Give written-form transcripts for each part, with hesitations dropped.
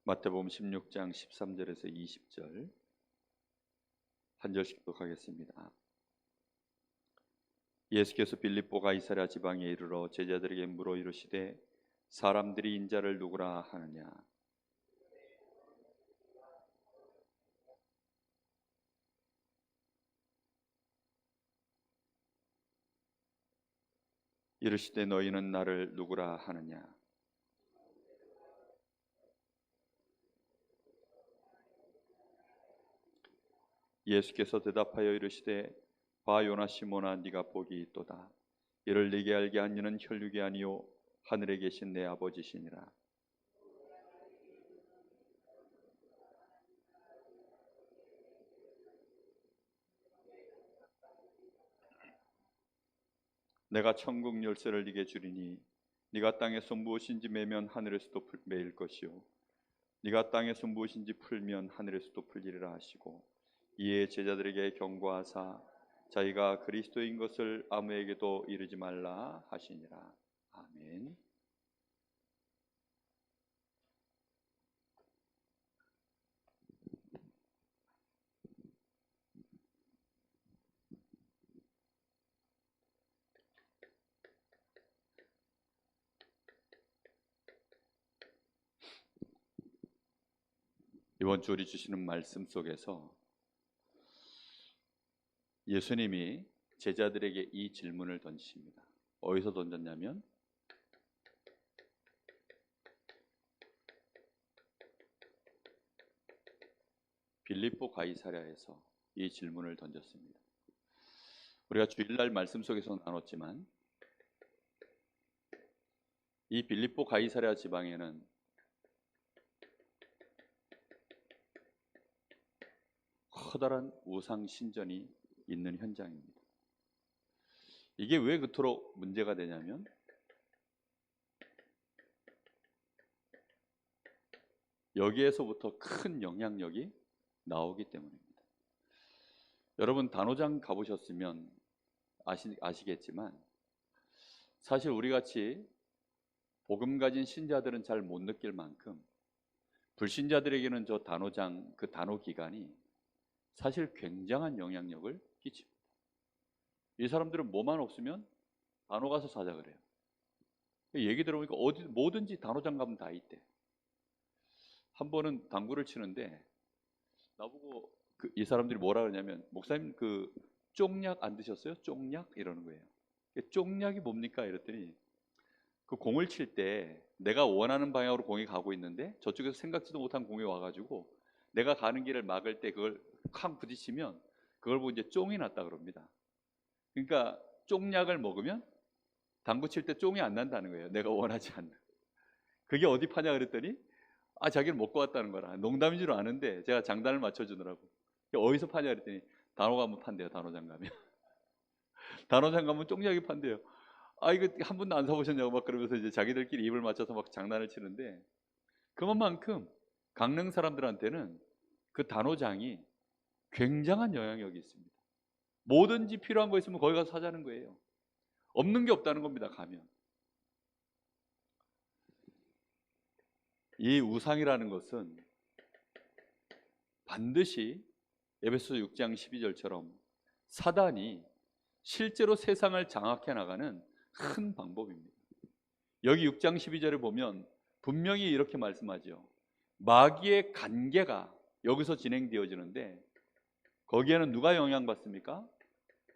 마태복음 16장 13절에서 20절 한 절씩 독하겠습니다. 예수께서 빌립보 가이사랴 지방에 이르러 제자들에게 물어 이르시되 사람들이 인자를 누구라 하느냐. 이르시되 너희는 나를 누구라 하느냐. 예수께서 대답하여 이르시되 봐 요나 시몬아 네가 복이 있도다. 이를 네게 알게 한 이는 혈육이 아니요 하늘에 계신 내 아버지시니라. 내가 천국 열쇠를 네게 주리니 네가 땅에서 무엇인지 매면 하늘에서도 매일 것이요 네가 땅에서 무엇인지 풀면 하늘에서도 풀리리라 하시고 이에 제자들에게 경고하사 자기가 그리스도인 것을 아무에게도 이르지 말라 하시니라. 아멘. 이번 주 우리 주시는 말씀 속에서 예수님이 제자들에게 이 질문을 던지십니다. 어디서 던졌냐면 빌립보 가이사랴에서 이 질문을 던졌습니다. 우리가 주일날 말씀 속에서 나눴지만 이 빌립보 가이사랴 지방에는 커다란 우상 신전이 있는 현장입니다. 이게 왜 그토록 문제가 되냐면 여기에서부터 큰 영향력이 나오기 때문입니다. 여러분 단오장 가보셨으면 아시겠지만 사실 우리같이 복음 가진 신자들은 잘 못 느낄 만큼 불신자들에게는 저 단오장 그 단오 기간이 사실 굉장한 영향력을 끼칩니다. 이 사람들은 뭐만 없으면 단오 가서 사자 그래요. 얘기 들어보니까 뭐든지 단오장 가면 다 있대. 한 번은 당구를 치는데 나보고 이 사람들이 뭐라 그러냐면 목사님 그 쪽약 안 드셨어요? 쪽약? 이러는 거예요. 쪽약이 뭡니까? 이랬더니 그 공을 칠 때 내가 원하는 방향으로 공이 가고 있는데 저쪽에서 생각지도 못한 공이 와가지고 내가 가는 길을 막을 때 그걸 쾅 부딪히면 그걸 보고 이제 쫑이 났다 그럽니다. 그러니까 쪽약을 먹으면 당구 칠 때 쫑이 안 난다는 거예요. 내가 원하지 않는. 그게 어디 파냐 그랬더니 자기는 먹고 왔다는 거라. 농담인 줄 아는데 제가 장단을 맞춰주느라고. 어디서 파냐 그랬더니 단호 가면 판대요. 단호장 가면. 단호장 가면 쪽약이 판대요. 이거 한 번도 안 사보셨냐고 막 그러면서 이제 자기들끼리 입을 맞춰서 막 장난을 치는데 그만큼 강릉 사람들한테는 그 단호장이 굉장한 영향력이 있습니다. 뭐든지 필요한 거 있으면 거기 가서 사자는 거예요. 없는 게 없다는 겁니다. 가면. 이 우상이라는 것은 반드시 에베소 6장 12절처럼 사단이 실제로 세상을 장악해 나가는 큰 방법입니다. 여기 6장 12절에 보면 분명히 이렇게 말씀하죠. 마귀의 관계가 여기서 진행되어지는데 거기에는 누가 영향받습니까?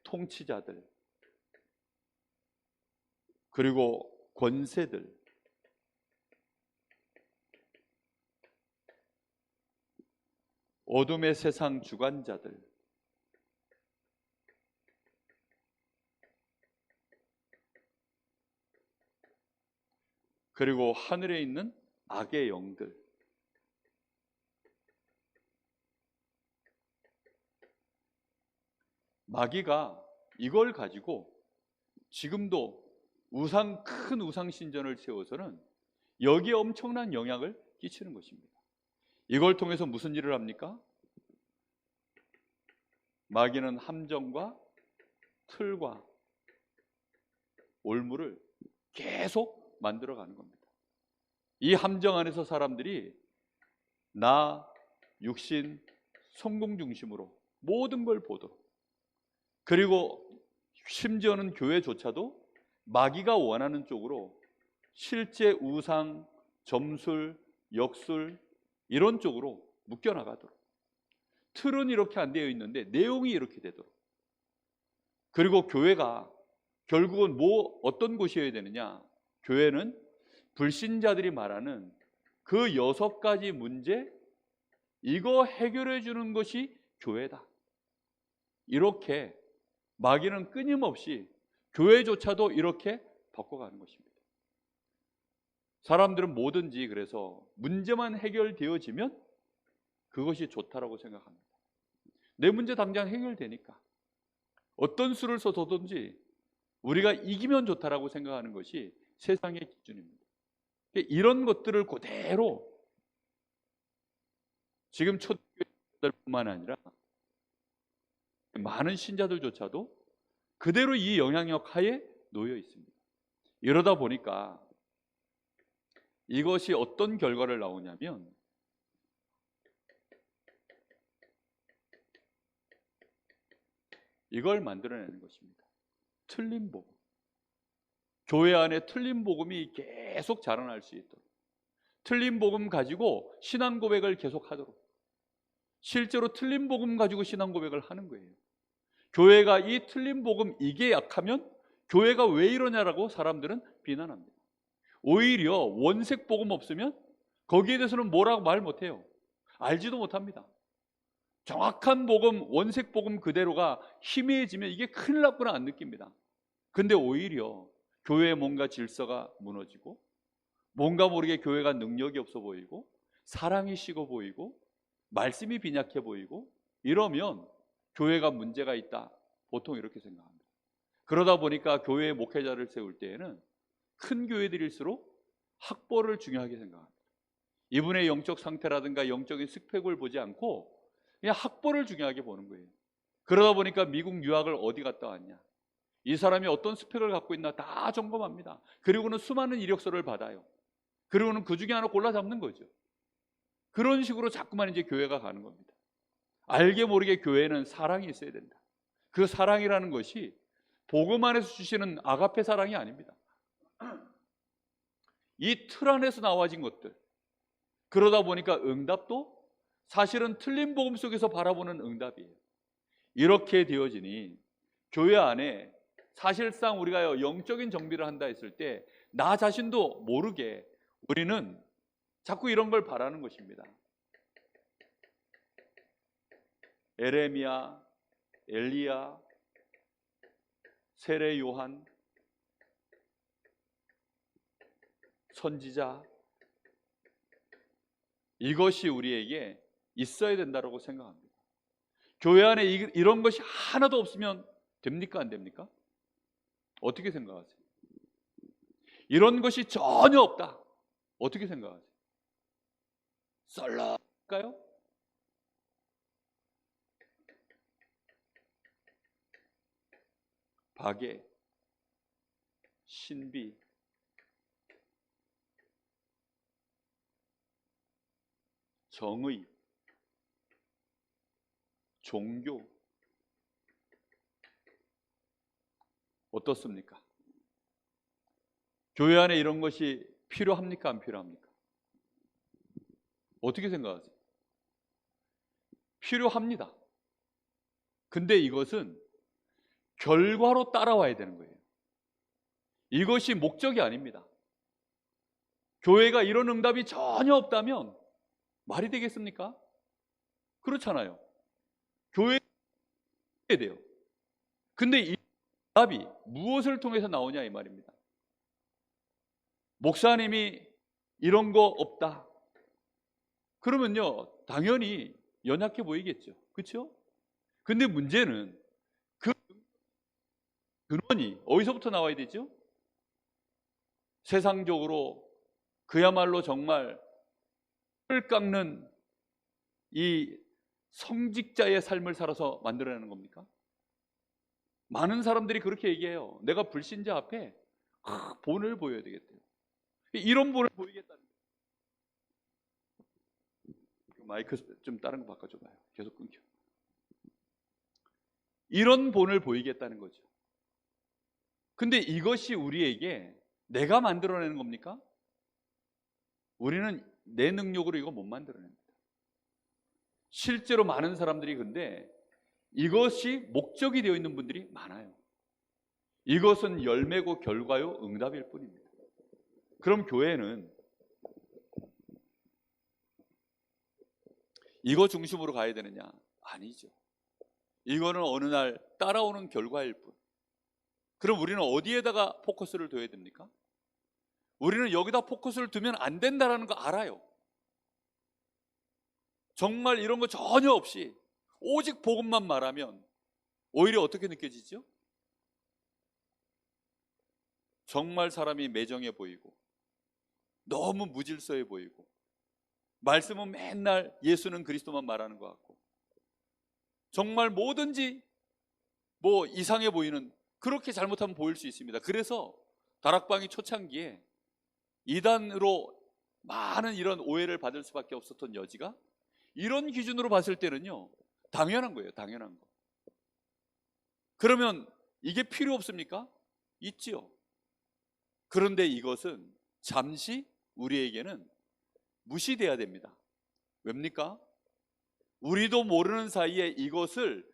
통치자들 그리고 권세들 어둠의 세상 주관자들 그리고 하늘에 있는 악의 영들 마귀가 이걸 가지고 지금도 큰 우상 신전을 세워서는 여기에 엄청난 영향을 끼치는 것입니다. 이걸 통해서 무슨 일을 합니까? 마귀는 함정과 틀과 올무를 계속 만들어가는 겁니다. 이 함정 안에서 사람들이 나, 육신, 성공 중심으로 모든 걸 보도록, 그리고 심지어는 교회조차도 마귀가 원하는 쪽으로 실제 우상, 점술, 역술 이런 쪽으로 묶여나가도록, 틀은 이렇게 안 되어 있는데 내용이 이렇게 되도록. 그리고 교회가 결국은 어떤 곳이어야 되느냐? 교회는 불신자들이 말하는 그 6가지 문제, 이거 해결해 주는 것이 교회다. 이렇게 마귀는 끊임없이 교회조차도 이렇게 바꿔가는 것입니다. 사람들은 뭐든지 그래서 문제만 해결되어지면 그것이 좋다라고 생각합니다. 내 문제 당장 해결되니까 어떤 수를 써서든지 우리가 이기면 좋다라고 생각하는 것이 세상의 기준입니다. 이런 것들을 그대로 지금 초대교회들뿐만 아니라 많은 신자들조차도 그대로 이 영향력 하에 놓여 있습니다. 이러다 보니까 이것이 어떤 결과를 나오냐면 이걸 만들어내는 것입니다. 틀린 복음. 교회 안에 틀린 복음이 계속 자라날 수 있도록, 틀린 복음 가지고 신앙 고백을 계속하도록, 실제로 틀린 복음 가지고 신앙 고백을 하는 거예요. 교회가 이 틀린 복음 이게 약하면 교회가 왜 이러냐라고 사람들은 비난합니다. 오히려 원색 복음 없으면 거기에 대해서는 뭐라고 말 못해요. 알지도 못합니다. 정확한 복음, 원색 복음 그대로가 희미해지면 이게 큰일 났구나 안 느낍니다. 근데 오히려 교회에 뭔가 질서가 무너지고, 뭔가 모르게 교회가 능력이 없어 보이고, 사랑이 식어 보이고, 말씀이 빈약해 보이고, 이러면 교회가 문제가 있다, 보통 이렇게 생각합니다. 그러다 보니까 교회의 목회자를 세울 때에는 큰 교회들일수록 학벌을 중요하게 생각합니다. 이분의 영적 상태라든가 영적인 스펙을 보지 않고 그냥 학벌을 중요하게 보는 거예요. 그러다 보니까 미국 유학을 어디 갔다 왔냐, 이 사람이 어떤 스펙을 갖고 있나 다 점검합니다. 그리고는 수많은 이력서를 받아요. 그리고는 그 중에 하나 골라 잡는 거죠. 그런 식으로 자꾸만 이제 교회가 가는 겁니다. 알게 모르게 교회는 사랑이 있어야 된다. 그 사랑이라는 것이 복음 안에서 주시는 아가페 사랑이 아닙니다. 이 틀 안에서 나와진 것들. 그러다 보니까 응답도 사실은 틀린 복음 속에서 바라보는 응답이에요. 이렇게 되어지니 교회 안에 사실상 우리가 영적인 정비를 한다 했을 때 나 자신도 모르게 우리는 자꾸 이런 걸 바라는 것입니다. 에레미야, 엘리야, 세례 요한, 선지자, 이것이 우리에게 있어야 된다고 생각합니다. 교회 안에 이런 것이 하나도 없으면 됩니까? 안 됩니까? 어떻게 생각하세요? 이런 것이 전혀 없다, 어떻게 생각하세요? 썰렁할까요? 박애, 신비, 정의, 종교, 어떻습니까? 교회 안에 이런 것이 필요합니까? 안 필요합니까? 어떻게 생각하세요? 필요합니다. 근데 이것은 결과로 따라와야 되는 거예요. 이것이 목적이 아닙니다. 교회가 이런 응답이 전혀 없다면 말이 되겠습니까? 그렇잖아요. 교회에 돼요. 근데 이 응답이 무엇을 통해서 나오냐 이 말입니다. 목사님이 이런 거 없다, 그러면요 당연히 연약해 보이겠죠. 그렇죠? 근데 문제는 그 근원이 어디서부터 나와야 되죠? 세상적으로 그야말로 정말 을 깎는 이 성직자의 삶을 살아서 만들어내는 겁니까? 많은 사람들이 그렇게 얘기해요. 내가 불신자 앞에 본을 보여야 되겠대요. 이런 본을 보이겠다는 거예요. 마이크 좀 다른 거 바꿔줘봐요. 계속 끊겨. 이런 본을 보이겠다는 거죠. 근데 이것이 우리에게 내가 만들어내는 겁니까? 우리는 내 능력으로 이거 못 만들어냅니다. 실제로 많은 사람들이 근데 이것이 목적이 되어 있는 분들이 많아요. 이것은 열매고 결과요 응답일 뿐입니다. 그럼 교회는 이거 중심으로 가야 되느냐? 아니죠. 이거는 어느 날 따라오는 결과일 뿐. 그럼 우리는 어디에다가 포커스를 둬야 됩니까? 우리는 여기다 포커스를 두면 안 된다는 거 알아요. 정말 이런 거 전혀 없이 오직 복음만 말하면 오히려 어떻게 느껴지죠? 정말 사람이 매정해 보이고 너무 무질서해 보이고 말씀은 맨날 예수는 그리스도만 말하는 것 같고 정말 뭐든지 뭐 이상해 보이는, 그렇게 잘못하면 보일 수 있습니다. 그래서 다락방이 초창기에 이단으로 많은 이런 오해를 받을 수밖에 없었던 여지가 이런 기준으로 봤을 때는요 당연한 거예요. 당연한 거. 그러면 이게 필요 없습니까? 있지요. 그런데 이것은 잠시 우리에게는 무시돼야 됩니다. 왜입니까? 우리도 모르는 사이에 이것을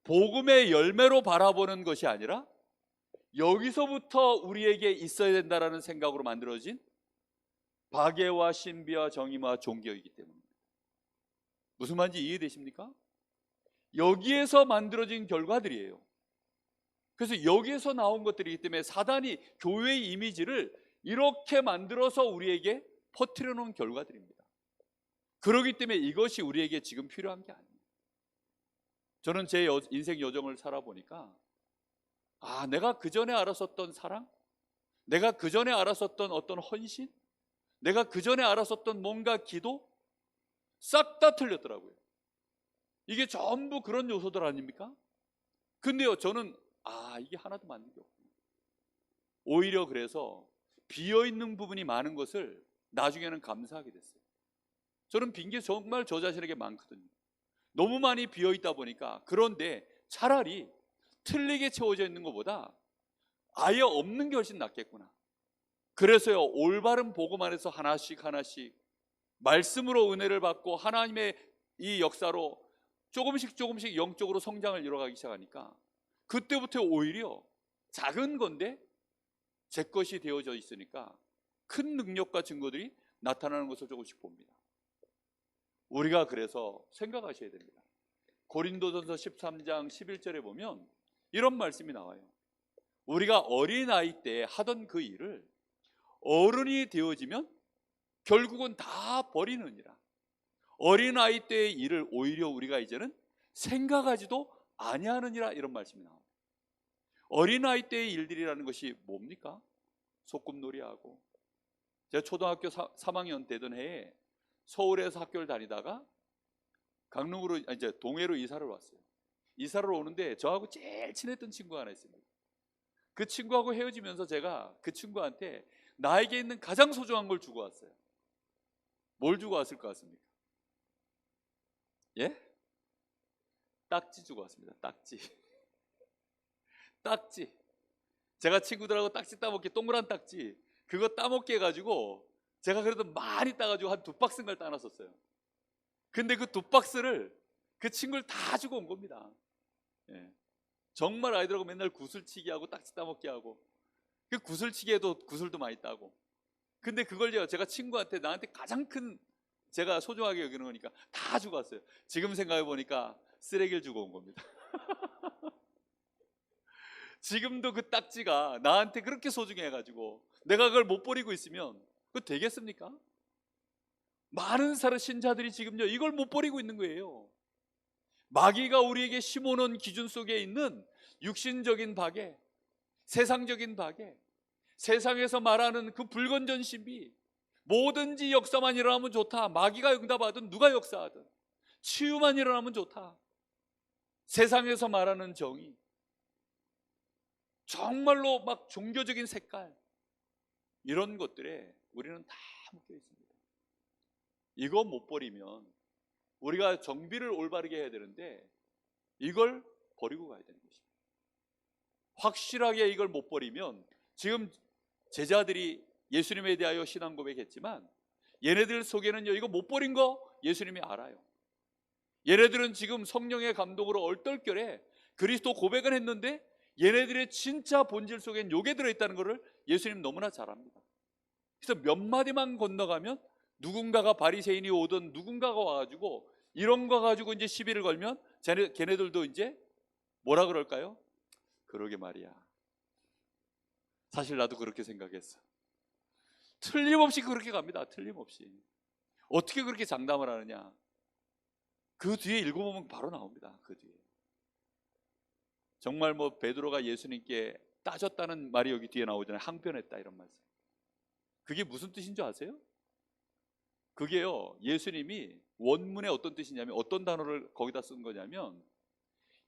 복음의 열매로 바라보는 것이 아니라 여기서부터 우리에게 있어야 된다라는 생각으로 만들어진 박애와 신비와 정의와 종교이기 때문입니다. 무슨 말인지 이해되십니까? 여기에서 만들어진 결과들이에요. 그래서 여기에서 나온 것들이기 때문에 사단이 교회의 이미지를 이렇게 만들어서 우리에게 퍼뜨려 놓은 결과들입니다. 그렇기 때문에 이것이 우리에게 지금 필요한 게 아닙니다. 저는 제 인생 여정을 살아보니까 내가 그전에 알았었던 사랑, 내가 그전에 알았었던 어떤 헌신, 내가 그전에 알았었던 뭔가 기도 싹 다 틀렸더라고요. 이게 전부 그런 요소들 아닙니까? 근데요 저는 이게 하나도 맞는 게 없구나. 오히려 그래서 비어있는 부분이 많은 것을 나중에는 감사하게 됐어요. 저는 빈 게 정말 저 자신에게 많거든요. 너무 많이 비어있다 보니까. 그런데 차라리 틀리게 채워져 있는 것보다 아예 없는 게 훨씬 낫겠구나. 그래서요 올바른 복음 안에서 하나씩 하나씩 말씀으로 은혜를 받고 하나님의 이 역사로 조금씩 조금씩 영적으로 성장을 이뤄가기 시작하니까 그때부터 오히려 작은 건데 제 것이 되어져 있으니까 큰 능력과 증거들이 나타나는 것을 조금씩 봅니다. 우리가 그래서 생각하셔야 됩니다. 고린도전서 13장 11절에 보면 이런 말씀이 나와요. 우리가 어린아이 때 하던 그 일을 어른이 되어지면 결국은 다 버리느니라. 어린아이 때의 일을 오히려 우리가 이제는 생각하지도 아니하느니라, 이런 말씀이 나옵니다. 어린아이 때의 일들이라는 것이 뭡니까? 소꿉놀이하고, 제가 초등학교 3학년 되던 해에 서울에서 학교를 다니다가 강릉으로 이제 동해로 이사를 왔어요. 이사를 오는데 저하고 제일 친했던 친구가 하나 있습니다. 그 친구하고 헤어지면서 제가 그 친구한테 나에게 있는 가장 소중한 걸 주고 왔어요. 뭘 주고 왔을 것 같습니까? 예? 딱지 주고 왔습니다. 딱지. 딱지. 제가 친구들하고 딱지 따먹기, 동그란 딱지 그거 따먹기 해가지고 제가 그래도 많이 따가지고 한 2박스인가를 따놨었어요. 근데 그 2박스를 그 친구를 다 주고 온 겁니다. 예. 정말 아이들하고 맨날 구슬치기 하고 딱지 따먹기 하고, 그 구슬치기에도 구슬도 많이 따고. 근데 그걸 제가 친구한테 나한테 가장 큰, 제가 소중하게 여기는 거니까 다 주고 왔어요. 지금 생각해 보니까 쓰레기를 주고 온 겁니다. 지금도 그 딱지가 나한테 그렇게 소중해가지고 내가 그걸 못 버리고 있으면 그거 되겠습니까? 많은 신자들이 지금요 이걸 못 버리고 있는 거예요. 마귀가 우리에게 심어놓은 기준 속에 있는 육신적인 박애, 세상적인 박애, 세상에서 말하는 그 불건전 신비, 뭐든지 역사만 일어나면 좋다, 마귀가 응답하든 누가 역사하든 치유만 일어나면 좋다, 세상에서 말하는 정의, 정말로 막 종교적인 색깔, 이런 것들에 우리는 다 묶여 있습니다. 이거 못 버리면 우리가 정비를 올바르게 해야 되는데 이걸 버리고 가야 되는 것입니다. 확실하게 이걸 못 버리면, 지금 제자들이 예수님에 대하여 신앙 고백했지만 얘네들 속에는요, 이거 못 버린 거 예수님이 알아요. 얘네들은 지금 성령의 감동으로 얼떨결에 그리스도 고백은 했는데 얘네들의 진짜 본질 속엔 요게 들어있다는 것을 예수님 너무나 잘 압니다. 그래서 몇 마디만 건너가면 누군가가 바리새인이 오든 누군가가 와가지고 이런 거 가지고 이제 시비를 걸면 걔네들도 이제 뭐라 그럴까요? 그러게 말이야, 사실 나도 그렇게 생각했어. 틀림없이 그렇게 갑니다. 틀림없이. 어떻게 그렇게 장담을 하느냐? 그 뒤에 읽어보면 바로 나옵니다. 그 뒤에 정말 뭐 베드로가 예수님께 따졌다는 말이 여기 뒤에 나오잖아요. 항변했다 이런 말씀. 그게 무슨 뜻인 줄 아세요? 그게요, 예수님이 원문에 어떤 뜻이냐면, 어떤 단어를 거기다 쓴 거냐면,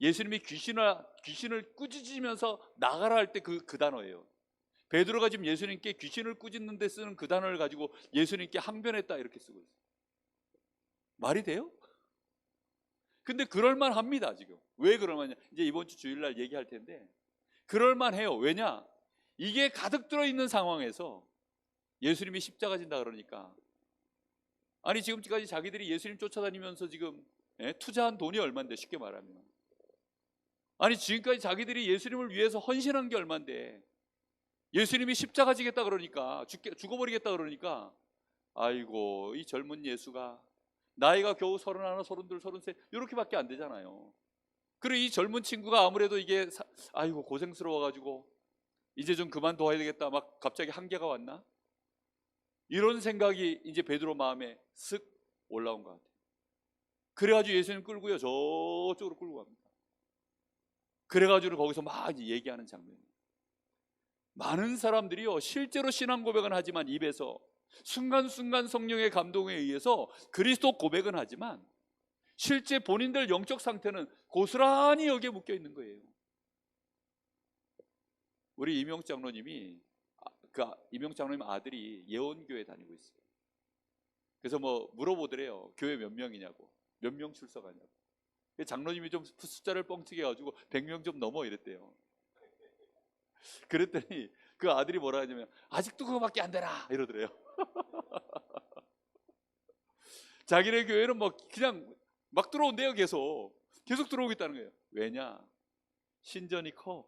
예수님이 귀신을 꾸짖으면서 나가라 할 때 그 단어예요. 베드로가 지금 예수님께 귀신을 꾸짖는 데 쓰는 그 단어를 가지고 예수님께 항변했다 이렇게 쓰고 있어요. 말이 돼요? 근데 그럴만 합니다. 지금 왜 그럴만하냐, 이제 이번 주 주일날 얘기할 텐데 그럴만 해요. 왜냐, 이게 가득 들어있는 상황에서 예수님이 십자가 진다 그러니까, 아니 지금까지 자기들이 예수님 쫓아다니면서 지금 투자한 돈이 얼만데, 쉽게 말하면, 아니 지금까지 자기들이 예수님을 위해서 헌신한 게 얼만데, 예수님이 십자가 지겠다 그러니까, 죽어버리겠다 그러니까, 아이고 이 젊은 예수가 나이가 겨우 31, 32, 33 이렇게밖에 안 되잖아요. 그리고 이 젊은 친구가 아무래도 이게 아이고 고생스러워가지고 이제 좀 그만둬야 되겠다, 막 갑자기 한계가 왔나? 이런 생각이 이제 베드로 마음에 쓱 올라온 것 같아요. 그래가지고 예수님 끌고요, 저쪽으로 끌고 갑니다. 그래가지고 거기서 막 이제 얘기하는 장면이에요. 많은 사람들이요, 실제로 신앙 고백은 하지만 입에서 순간순간 성령의 감동에 의해서 그리스도 고백은 하지만 실제 본인들 영적 상태는 고스란히 여기에 묶여 있는 거예요. 우리 이명옥 장로님이, 이명옥 장로님 아들이 예원교회 다니고 있어요. 그래서 뭐 물어보더래요. 교회 몇 명이냐고, 몇 명 출석하냐고. 장로님이 좀 숫자를 뻥튀기 해가지고 100명 좀 넘어 이랬대요. 그랬더니 그 아들이 뭐라 하냐면, 아직도 그거밖에 안 되나 이러더래요. 자기네 교회는 뭐 그냥 막 들어온대요. 계속 들어오겠다는 거예요. 왜냐, 신전이 커.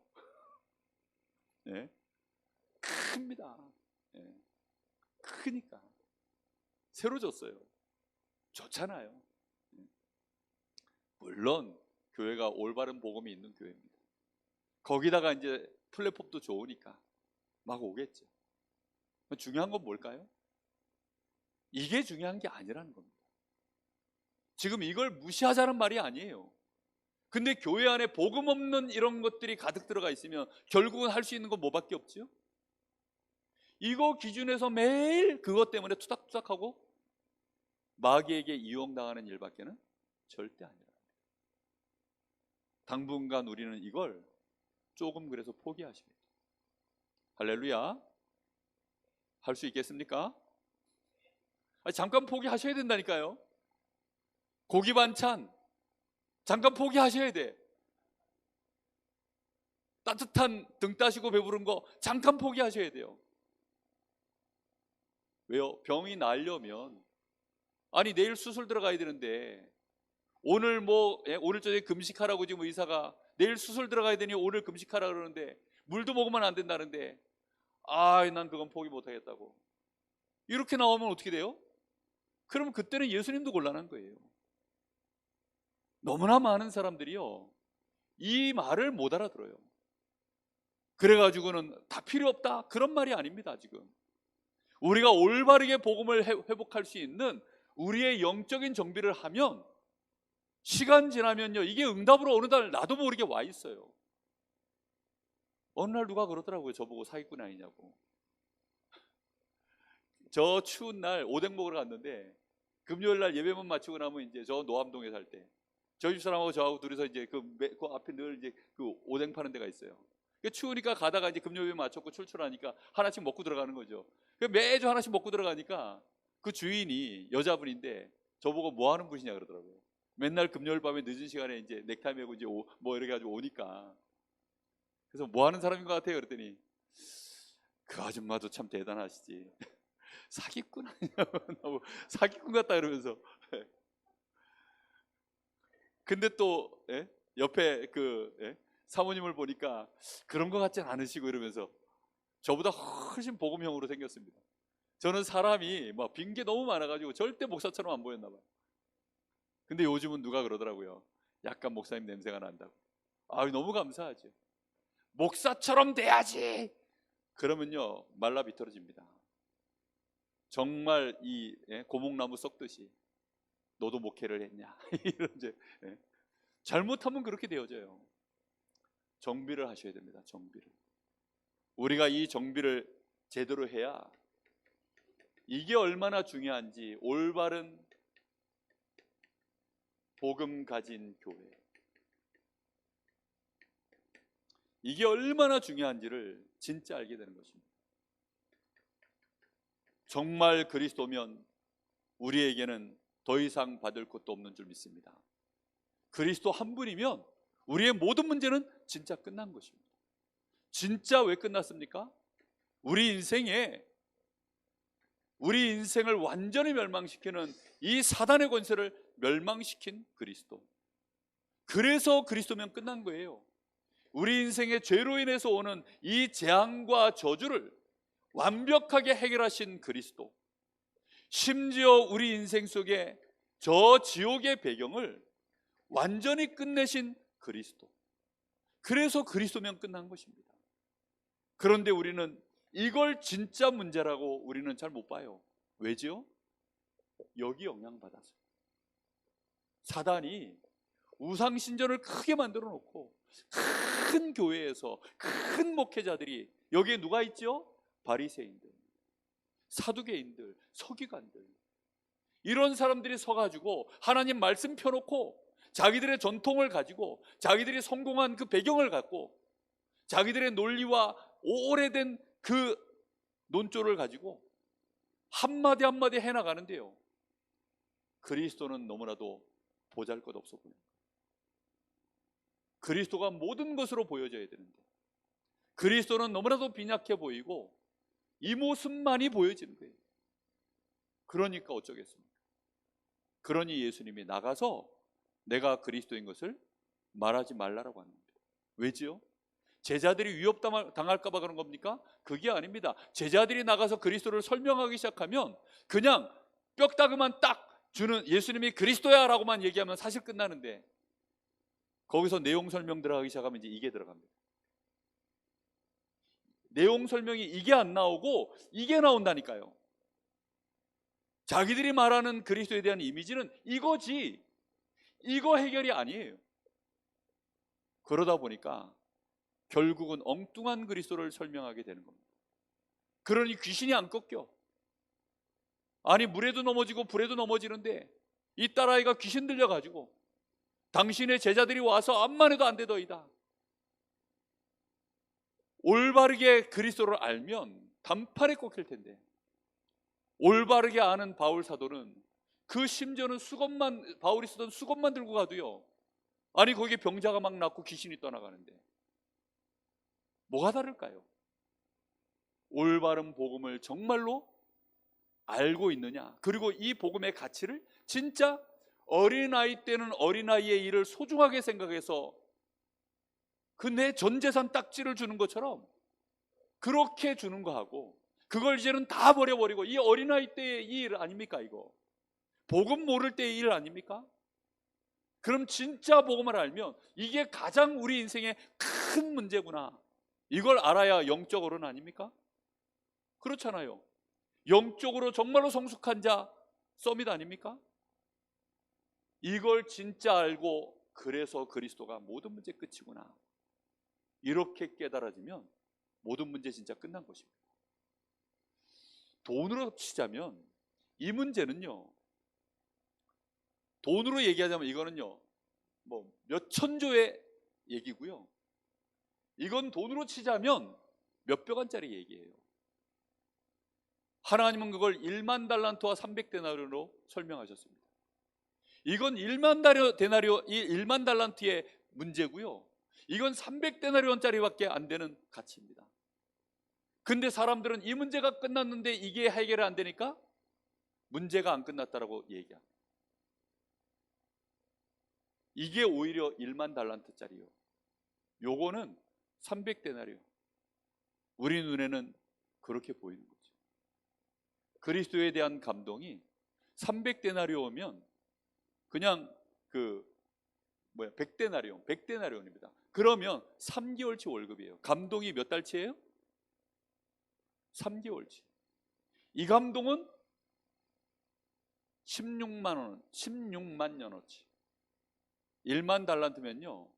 네? 큽니다. 네. 크니까 새로 졌어요. 좋잖아요. 네. 물론 교회가 올바른 복음이 있는 교회입니다. 거기다가 이제 플랫폼도 좋으니까 막 오겠죠. 중요한 건 뭘까요? 이게 중요한 게 아니라는 겁니다. 지금 이걸 무시하자는 말이 아니에요. 근데 교회 안에 복음 없는 이런 것들이 가득 들어가 있으면 결국은 할 수 있는 건 뭐밖에 없지요? 이거 기준에서 매일 그것 때문에 투닥투닥하고 마귀에게 이용당하는 일밖에는 절대 아니라. 당분간 우리는 이걸 조금 그래서 포기하십니다. 할렐루야. 할 수 있겠습니까? 아니, 잠깐 포기하셔야 된다니까요. 고기 반찬 잠깐 포기하셔야 돼. 따뜻한 등 따시고 배부른 거 잠깐 포기하셔야 돼요. 왜요? 병이 나으려면, 아니 내일 수술 들어가야 되는데 오늘 오늘 저녁에 금식하라고 지금 의사가, 내일 수술 들어가야 되니 오늘 금식하라 그러는데 물도 먹으면 안 된다는데, 난 그건 포기 못 하겠다고 이렇게 나오면 어떻게 돼요? 그러면 그때는 예수님도 곤란한 거예요. 너무나 많은 사람들이요, 이 말을 못 알아들어요. 그래가지고는 다 필요 없다 그런 말이 아닙니다. 지금 우리가 올바르게 복음을 회복할 수 있는 우리의 영적인 정비를 하면 시간 지나면요, 이게 응답으로 어느 날 나도 모르게 와 있어요. 어느 날 누가 그러더라고요. 저보고 사기꾼 아니냐고. 저 추운 날 오뎅 먹으러 갔는데, 금요일 날 예배만 마치고 나면 이제 저 노암동에 살 때 저희 집 사람하고 저하고 둘이서 이제 그 앞에 늘 이제 그 오뎅 파는 데가 있어요. 추우니까 가다가 이제 금요일 마쳤고 출출하니까 하나씩 먹고 들어가는 거죠. 매주 하나씩 먹고 들어가니까 그 주인이 여자분인데 저보고 뭐 하는 분이냐 그러더라고요. 맨날 금요일 밤에 늦은 시간에 이제 넥타이 메고 이제 뭐 이렇게 가지고 오니까, 그래서 뭐 하는 사람인 것 같아요. 그랬더니 그 아줌마도 참 대단하시지. 사기꾼 아니냐고. 사기꾼 같다 그러면서. 근데 또 옆에 사모님을 보니까 그런 것 같진 않으시고 이러면서 저보다 훨씬 복음형으로 생겼습니다. 저는 사람이 막 빈 게 너무 많아가지고 절대 목사처럼 안 보였나 봐요. 근데 요즘은 누가 그러더라고요. 약간 목사님 냄새가 난다고. 너무 감사하죠. 목사처럼 돼야지. 그러면요 말라 비틀어집니다. 정말 이 고목나무 썩듯이 너도 목회를 했냐 이런 이제 잘못하면 그렇게 되어져요. 정비를 하셔야 됩니다. 정비를. 우리가 이 정비를 제대로 해야 이게 얼마나 중요한지, 올바른 복음 가진 교회, 이게 얼마나 중요한지를 진짜 알게 되는 것입니다. 정말 그리스도면 우리에게는 더 이상 받을 것도 없는 줄 믿습니다. 그리스도 한 분이면 우리의 모든 문제는 진짜 끝난 것입니다. 진짜 왜 끝났습니까? 우리 인생을 완전히 멸망시키는 이 사단의 권세를 멸망시킨 그리스도. 그래서 그리스도면 끝난 거예요. 우리 인생의 죄로 인해서 오는 이 재앙과 저주를 완벽하게 해결하신 그리스도. 심지어 우리 인생 속에 저 지옥의 배경을 완전히 끝내신 그리스도. 그래서 그리스도면 끝난 것입니다. 그런데 우리는 이걸 진짜 문제라고 우리는 잘 못 봐요. 왜죠? 여기 영향받아서. 사단이 우상신전을 크게 만들어 놓고 큰 교회에서 큰 목회자들이, 여기에 누가 있죠? 바리새인들, 사두개인들, 서기관들, 이런 사람들이 서가지고 하나님 말씀 펴놓고 자기들의 전통을 가지고 자기들이 성공한 그 배경을 갖고 자기들의 논리와 오래된 그 논조를 가지고 한마디 한마디 해나가는데요, 그리스도는 너무나도 보잘것없어 보여요. 그리스도가 모든 것으로 보여져야 되는데 그리스도는 너무나도 빈약해 보이고 이 모습만이 보여지는 거예요. 그러니까 어쩌겠습니까? 그러니 예수님이 나가서 내가 그리스도인 것을 말하지 말라라고 하는 겁니다. 왜지요? 제자들이 위협당할까 봐 그런 겁니까? 그게 아닙니다. 제자들이 나가서 그리스도를 설명하기 시작하면 그냥 뼈다귀만 딱 주는 예수님이 그리스도야 라고만 얘기하면 사실 끝나는데, 거기서 내용 설명 들어가기 시작하면 이제 이게 들어갑니다. 내용 설명이 이게 안 나오고 이게 나온다니까요. 자기들이 말하는 그리스도에 대한 이미지는 이거지, 이거 해결이 아니에요. 그러다 보니까 결국은 엉뚱한 그리스도를 설명하게 되는 겁니다. 그러니 귀신이 안 꺾여. 아니 물에도 넘어지고 불에도 넘어지는데 이 딸아이가 귀신 들려가지고 당신의 제자들이 와서 암만 해도 안 되더이다. 올바르게 그리스도를 알면 단판에 꺾일 텐데, 올바르게 아는 바울 사도는 그 심지어는 수건만, 바울이 쓰던 수건만 들고 가도요, 아니 거기에 병자가 막 낫고 귀신이 떠나가는데 뭐가 다를까요? 올바른 복음을 정말로 알고 있느냐, 그리고 이 복음의 가치를 진짜 어린아이 때는 어린아이의 일을 소중하게 생각해서 그 내 전 재산 딱지를 주는 것처럼 그렇게 주는 거하고, 그걸 이제는 다 버려버리고, 이 어린아이 때의 이 일 아닙니까? 이거 복음 모를 때의 일 아닙니까? 그럼 진짜 복음을 알면 이게 가장 우리 인생의 큰 문제구나, 이걸 알아야 영적으로는 아닙니까? 그렇잖아요. 영적으로 정말로 성숙한 자 서밋 아닙니까? 이걸 진짜 알고, 그래서 그리스도가 모든 문제 끝이구나, 이렇게 깨달아지면 모든 문제 진짜 끝난 것입니다. 돈으로 치자면 이 문제는요, 돈으로 얘기하자면 이거는요 뭐 몇 천조의 얘기고요, 이건 돈으로 치자면 몇백 원짜리 얘기예요. 하나님은 그걸 1만 달란트와 300데나리온으로 설명하셨습니다. 이건 1만 데나리오, 1만 달란트의 문제고요. 이건 300데나리온짜리밖에 안 되는 가치입니다. 근데 사람들은 이 문제가 끝났는데 이게 해결이 안 되니까 문제가 안 끝났다라고 얘기합니다. 이게 오히려 1만 달란트짜리요. 요거는 300데나리오. 우리 눈에는 그렇게 보이는 거죠. 그리스도에 대한 감동이 300데나리오면 그냥 100데나리온입니다. 그러면 3개월치 월급이에요. 감동이 몇 달치예요? 3개월치. 이 감동은 16만 년어치. 1만 달란트면요,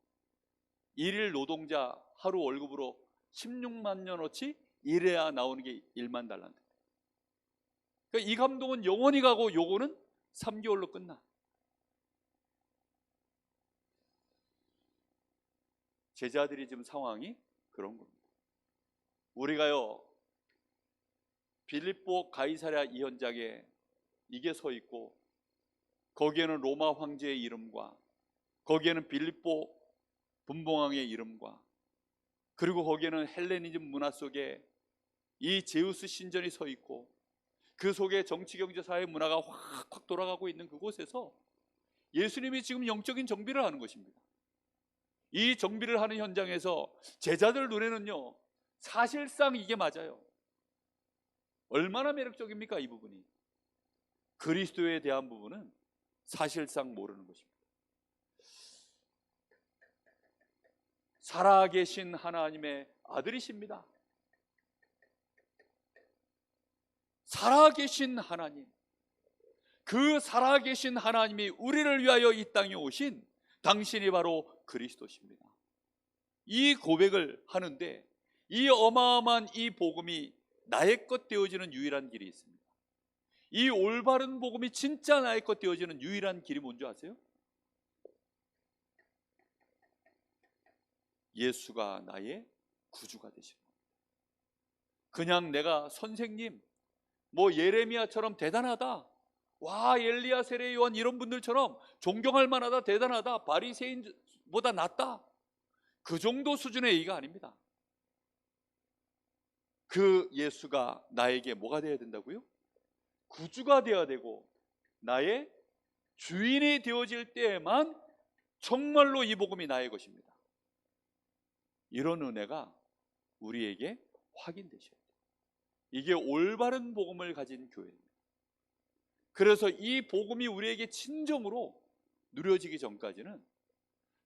일일 노동자 하루 월급으로 16만 년어치 일해야 나오는 게 1만 달란트. 그러니까 이 감동은 영원히 가고 요거는 3개월로 끝나. 제자들이 지금 상황이 그런 겁니다. 우리가요, 빌립보 가이사랴 이 현장에 이게 서 있고, 거기에는 로마 황제의 이름과, 거기에는 빌립보 분봉왕의 이름과, 그리고 거기에는 헬레니즘 문화 속에 이 제우스 신전이 서 있고, 그 속에 정치, 경제, 사회 문화가 확 돌아가고 있는 그곳에서 예수님이 지금 영적인 정비를 하는 것입니다. 이 정비를 하는 현장에서 제자들 눈에는요, 사실상 이게 맞아요. 얼마나 매력적입니까, 이 부분이. 그리스도에 대한 부분은 사실상 모르는 것입니다. 살아계신 하나님의 아들이십니다. 살아계신 하나님, 그 살아계신 하나님이 우리를 위하여 이 땅에 오신 당신이 바로 그리스도십니다. 이 고백을 하는데 이 어마어마한 이 복음이 나의 것 되어지는 유일한 길이 있습니다. 이 올바른 복음이 진짜 나의 것 되어지는 유일한 길이 뭔지 아세요? 예수가 나의 구주가 되시는 겁니다. 그냥 내가 선생님, 예레미야처럼 대단하다, 와 엘리야, 세례, 요한 이런 분들처럼 존경할 만하다, 대단하다, 바리새인보다 낫다, 그 정도 수준의 얘기가 아닙니다. 그 예수가 나에게 뭐가 되어야 된다고요? 구주가 되어야 되고 나의 주인이 되어질 때에만 정말로 이 복음이 나의 것입니다. 이런 은혜가 우리에게 확인되셔야 돼요. 이게 올바른 복음을 가진 교회입니다. 그래서 이 복음이 우리에게 진정으로 누려지기 전까지는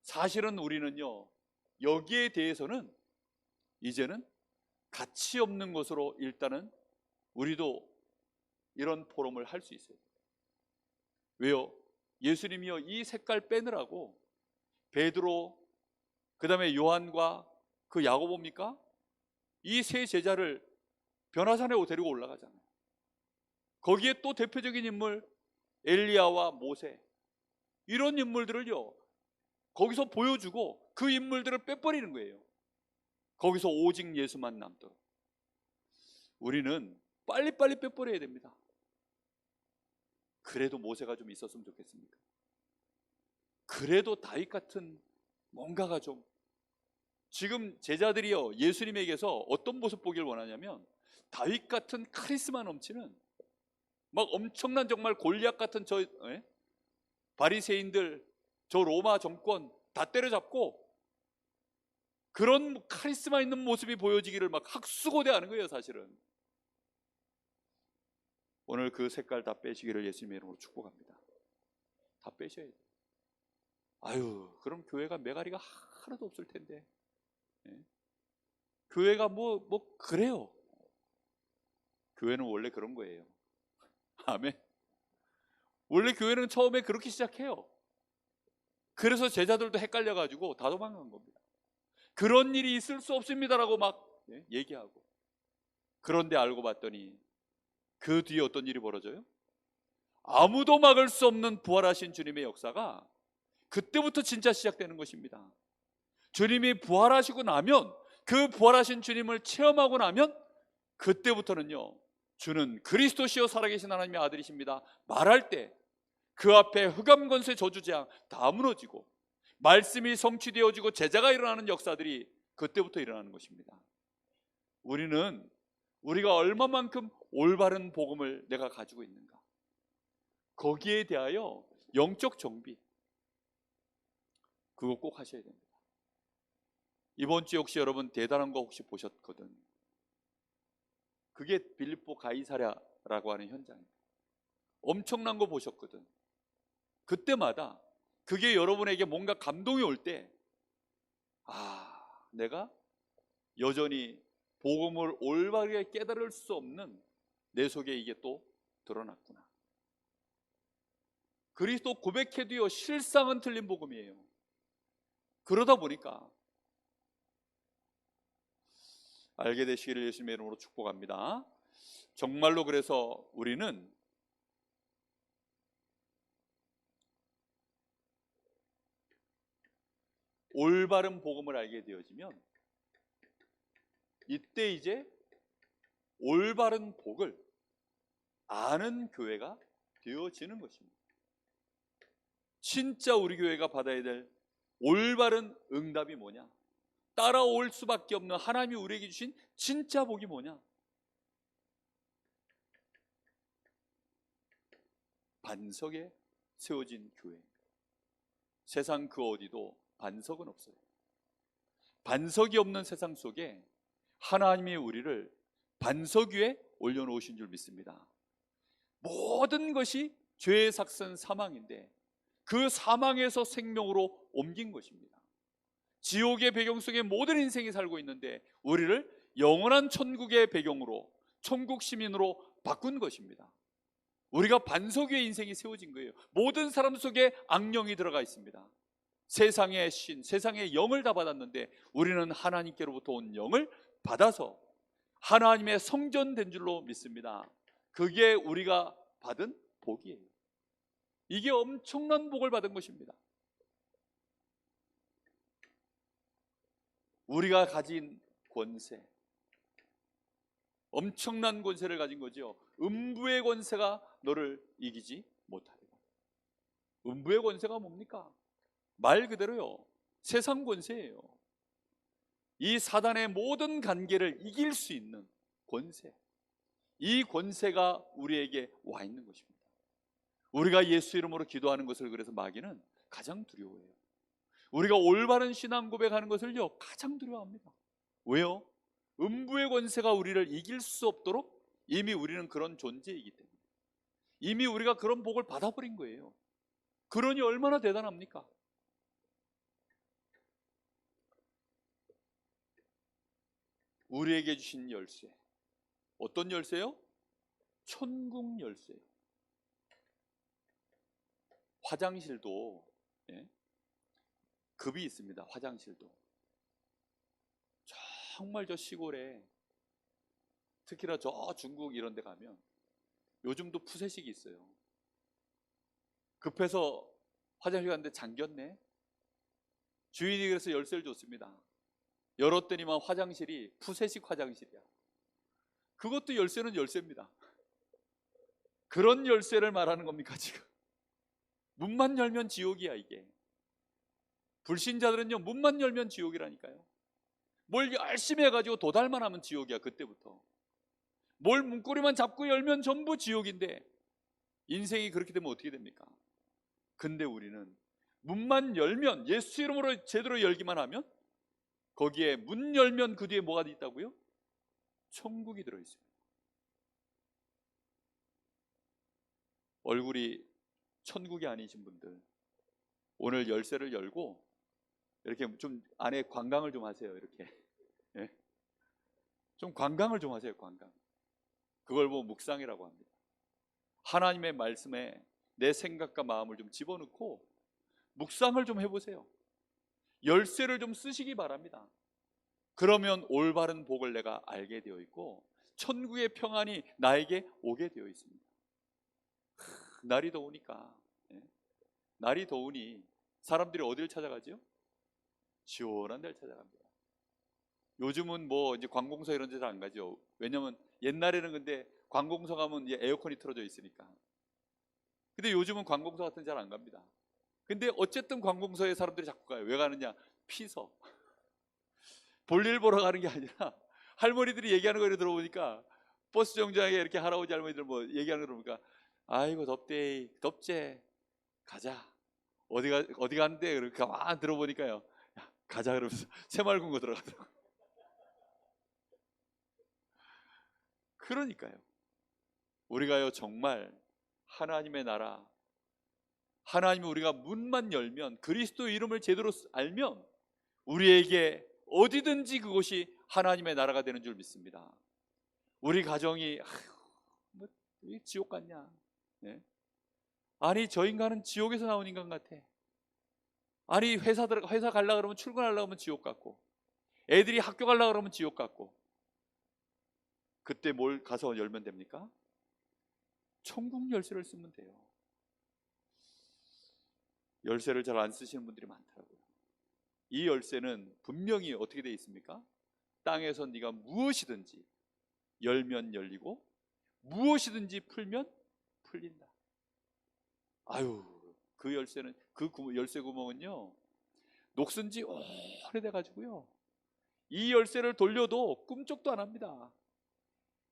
사실은 우리는요, 여기에 대해서는 이제는 가치 없는 것으로 일단은 우리도 이런 포럼을 할 수 있어요. 왜요? 예수님이요, 이 색깔 빼느라고 베드로, 그 다음에 요한과 그 야고보입니까? 이 세 제자를 변화산에 데리고 올라가잖아요. 거기에 또 대표적인 인물 엘리야와 모세, 이런 인물들을요 거기서 보여주고 그 인물들을 빼버리는 거예요. 거기서 오직 예수만 남도록. 우리는 빨리빨리 빼버려야 됩니다. 그래도 모세가 좀 있었으면 좋겠습니까? 그래도 다윗 같은 뭔가가 좀. 지금 제자들이요, 예수님에게서 어떤 모습 보길 원하냐면 다윗 같은 카리스마 넘치는, 막 엄청난 정말 골리앗 같은 바리새인들, 저 로마 정권 다 때려잡고 그런 카리스마 있는 모습이 보여지기를 막 학수고대하는 거예요. 사실은 오늘 그 색깔 다 빼시기를 예수님의 이름으로 축복합니다. 다 빼셔야 돼요. 아유, 그럼 교회가 메가리가 하나도 없을 텐데. 교회가 그래요. 교회는 원래 그런 거예요. 아멘. 원래 교회는 처음에 그렇게 시작해요. 그래서 제자들도 헷갈려가지고 다 도망간 겁니다. 그런 일이 있을 수 없습니다라고 막 얘기하고. 그런데 알고 봤더니 그 뒤에 어떤 일이 벌어져요? 아무도 막을 수 없는 부활하신 주님의 역사가 그때부터 진짜 시작되는 것입니다. 주님이 부활하시고 나면, 그 부활하신 주님을 체험하고 나면 그때부터는요, 주는 그리스도시요 살아계신 하나님의 아들이십니다 말할 때 그 앞에 흑암 권세 저주재앙 다 무너지고 말씀이 성취되어지고 제자가 일어나는 역사들이 그때부터 일어나는 것입니다. 우리가 얼마만큼 올바른 복음을 내가 가지고 있는가, 거기에 대하여 영적 정비, 그거 꼭 하셔야 됩니다. 이번 주에 혹시 여러분 대단한 거 혹시 보셨거든? 그게 빌립보 가이사랴라고 하는 현장입니다. 엄청난 거 보셨거든. 그때마다 그게 여러분에게 뭔가 감동이 올 때, 내가 여전히 복음을 올바르게 깨달을 수 없는 내 속에 이게 또 드러났구나. 그리스도 고백해도요, 실상은 틀린 복음이에요. 그러다 보니까 알게 되시기를 예수님의 이름으로 축복합니다. 정말로 그래서 우리는 올바른 복음을 알게 되어지면 이때 이제 올바른 복을 아는 교회가 되어지는 것입니다. 진짜 우리 교회가 받아야 될 올바른 응답이 뭐냐? 따라올 수밖에 없는 하나님이 우리에게 주신 진짜 복이 뭐냐? 반석에 세워진 교회. 세상 그 어디도 반석은 없어요. 반석이 없는 세상 속에 하나님이 우리를 반석 위에 올려놓으신 줄 믿습니다. 모든 것이 죄의 삭선 사망인데 그 사망에서 생명으로 옮긴 것입니다. 지옥의 배경 속에 모든 인생이 살고 있는데 우리를 영원한 천국의 배경으로, 천국 시민으로 바꾼 것입니다. 우리가 반석 위에 인생이 세워진 거예요. 모든 사람 속에 악령이 들어가 있습니다. 세상의 신, 세상의 영을 다 받았는데 우리는 하나님께로부터 온 영을 받아서 하나님의 성전된 줄로 믿습니다. 그게 우리가 받은 복이에요. 이게 엄청난 복을 받은 것입니다. 우리가 가진 권세, 엄청난 권세를 가진 거죠. 음부의 권세가 너를 이기지 못하리라. 음부의 권세가 뭡니까? 말 그대로요, 세상 권세예요. 이 사단의 모든 관계를 이길 수 있는 권세, 이 권세가 우리에게 와 있는 것입니다. 우리가 예수 이름으로 기도하는 것을 그래서 마귀는 가장 두려워해요. 우리가 올바른 신앙 고백하는 것을요 가장 두려워합니다. 왜요? 음부의 권세가 우리를 이길 수 없도록 이미 우리는 그런 존재이기 때문에, 이미 우리가 그런 복을 받아버린 거예요. 그러니 얼마나 대단합니까? 우리에게 주신 열쇠, 어떤 열쇠요? 천국 열쇠. 화장실도 급이 있습니다. 화장실도 정말 저 시골에, 특히나 저 중국 이런 데 가면 요즘도 푸세식이 있어요. 급해서 화장실 갔는데 잠겼네. 주인이 그래서 열쇠를 줬습니다. 열었더니만 화장실이 푸세식 화장실이야. 그것도 열쇠는 열쇠입니다. 그런 열쇠를 말하는 겁니까 지금? 문만 열면 지옥이야 이게. 불신자들은요 문만 열면 지옥이라니까요. 뭘 열심히 해가지고 도달만 하면 지옥이야. 그때부터 뭘 문고리만 잡고 열면 전부 지옥인데 인생이 그렇게 되면 어떻게 됩니까? 근데 우리는 문만 열면, 예수 이름으로 제대로 열기만 하면, 거기에 문 열면 그 뒤에 뭐가 있다고요? 천국이 들어있습니다. 얼굴이 천국이 아니신 분들, 오늘 열쇠를 열고 이렇게 좀 안에 관광을 좀 하세요. 이렇게 좀 관광을 좀 하세요. 관광. 그걸 보고 묵상이라고 합니다. 하나님의 말씀에 내 생각과 마음을 좀 집어넣고 묵상을 좀 해보세요. 열쇠를 좀 쓰시기 바랍니다. 그러면 올바른 복을 내가 알게 되어 있고 천국의 평안이 나에게 오게 되어 있습니다. 날이 더우니까, 날이 더우니 사람들이 어디를 찾아가죠? 시원한 데를 찾아갑니다. 요즘은 뭐 이제 관공서 이런 데도 안 가죠. 왜냐면 옛날에는 근데 관공서 가면 이제 에어컨이 틀어져 있으니까. 근데 요즘은 관공서 같은 데 잘 안 갑니다. 근데 어쨌든 관공서에 사람들이 자꾸 가요. 왜 가느냐? 피서. 볼일 보러 가는 게 아니라 할머니들이 얘기하는 거를 들어보니까, 버스 정류장에 이렇게 할아버지 할머니들 뭐 얘기하는 거 들어보니까, 아이고 덥대, 덥제, 가자. 어디 간대? 그렇게 가만 들어보니까요, 야, 가자 그러면서 새마을금고 들어가더라고요. 그러니까요, 우리가요 정말 하나님의 나라, 하나님이 우리가 문만 열면, 그리스도 이름을 제대로 알면 우리에게 어디든지 그곳이 하나님의 나라가 되는 줄 믿습니다. 우리 가정이 뭐 지옥 같냐? 네? 아니 저 인간은 지옥에서 나온 인간 같아. 아니 회사 가려고 그러면, 출근하려고 하면 지옥 같고, 애들이 학교 가려고 그러면 지옥 같고. 그때 뭘 가서 열면 됩니까? 천국 열쇠를 쓰면 돼요. 열쇠를 잘 안 쓰시는 분들이 많더라고요. 이 열쇠는 분명히 어떻게 되어 있습니까? 땅에서 네가 무엇이든지 열면 열리고 무엇이든지 풀면 풀린다. 아유, 그 열쇠는, 그 열쇠 구멍은요 녹슨 지 오래돼 가지고요, 이 열쇠를 돌려도 꿈쩍도 안 합니다.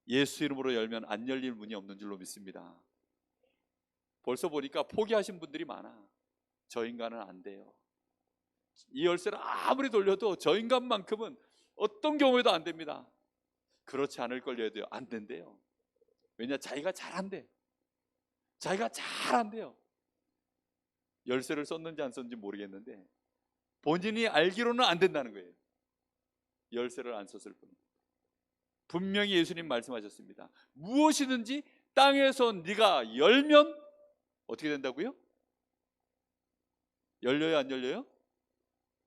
예수 이름으로 열면 안 열릴 문이 없는 줄로 믿습니다. 벌써 보니까 포기하신 분들이 많아. 저 인간은 안 돼요. 이 열쇠를 아무리 돌려도 저 인간만큼은 어떤 경우에도 안 됩니다. 그렇지 않을 걸요 해도요, 안 된대요. 왜냐? 자기가 잘한대. 자기가 잘한대요. 열쇠를 썼는지 안 썼는지 모르겠는데 본인이 알기로는 안 된다는 거예요. 열쇠를 안 썼을 뿐. 분명히 예수님 말씀하셨습니다. 무엇이든지 땅에서 네가 열면 어떻게 된다고요? 열려요, 안 열려요?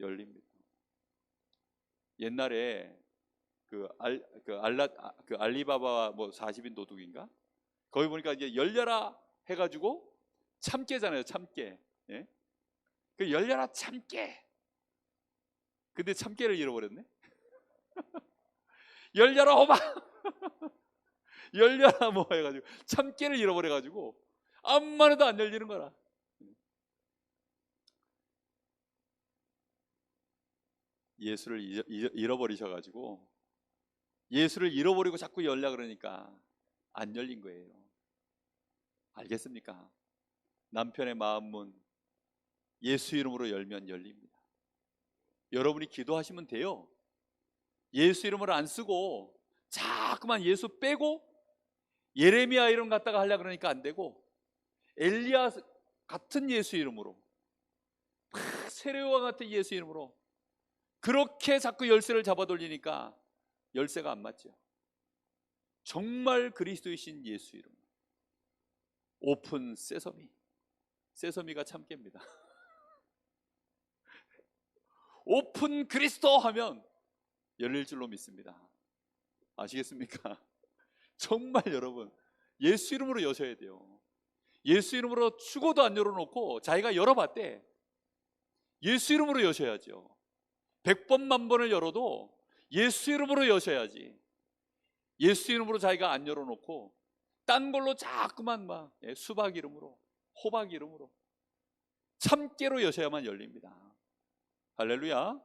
열립니다. 옛날에 그 알리바바 뭐 40인 도둑인가? 거기 보니까 이제 열려라 해가지고 참깨잖아요, 참깨. 예? 그 열려라 참깨. 근데 참깨를 잃어버렸네. 열려라 호박. 열려라 뭐 해가지고 참깨를 잃어버려가지고 암만 해도 안 열리는 거라. 예수를 잃어버리셔가지고, 예수를 잃어버리고 자꾸 열려 그러니까 안 열린 거예요. 알겠습니까? 남편의 마음문 예수 이름으로 열면 열립니다. 여러분이 기도하시면 돼요. 예수 이름을 안 쓰고 자꾸만 예수 빼고 예레미야 이름 갖다가 하려고 그러니까 안 되고, 엘리야 같은 예수 이름으로, 세례요한 같은 예수 이름으로 그렇게 자꾸 열쇠를 잡아 돌리니까 열쇠가 안 맞죠. 정말 그리스도이신 예수 이름, 오픈 세서미. 세서미가 참깨입니다. 오픈 그리스도 하면 열릴 줄로 믿습니다. 아시겠습니까? 정말 여러분 예수 이름으로 여셔야 돼요. 예수 이름으로 죽어도 안 열어놓고 자기가 열어봤대. 예수 이름으로 여셔야죠. 100번 만번을 열어도 예수 이름으로 여셔야지. 예수 이름으로 자기가 안 열어놓고 딴 걸로 자꾸만 막 수박 이름으로, 호박 이름으로, 참깨로 여셔야만 열립니다. 할렐루야.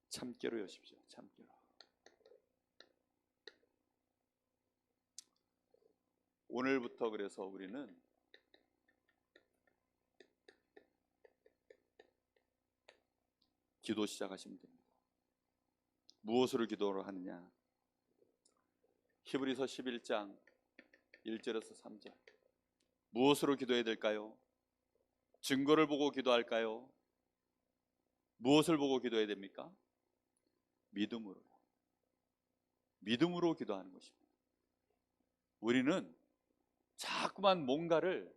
참깨로 여십시오. 참깨로. 오늘부터 그래서 우리는 기도 시작하시면 됩니다. 무엇으로 기도를 하느냐? 히브리서 11장 1절에서 3절. 무엇으로 기도해야 될까요? 증거를 보고 기도할까요? 무엇을 보고 기도해야 됩니까? 믿음으로. 믿음으로 기도하는 것입니다. 우리는 자꾸만 뭔가를,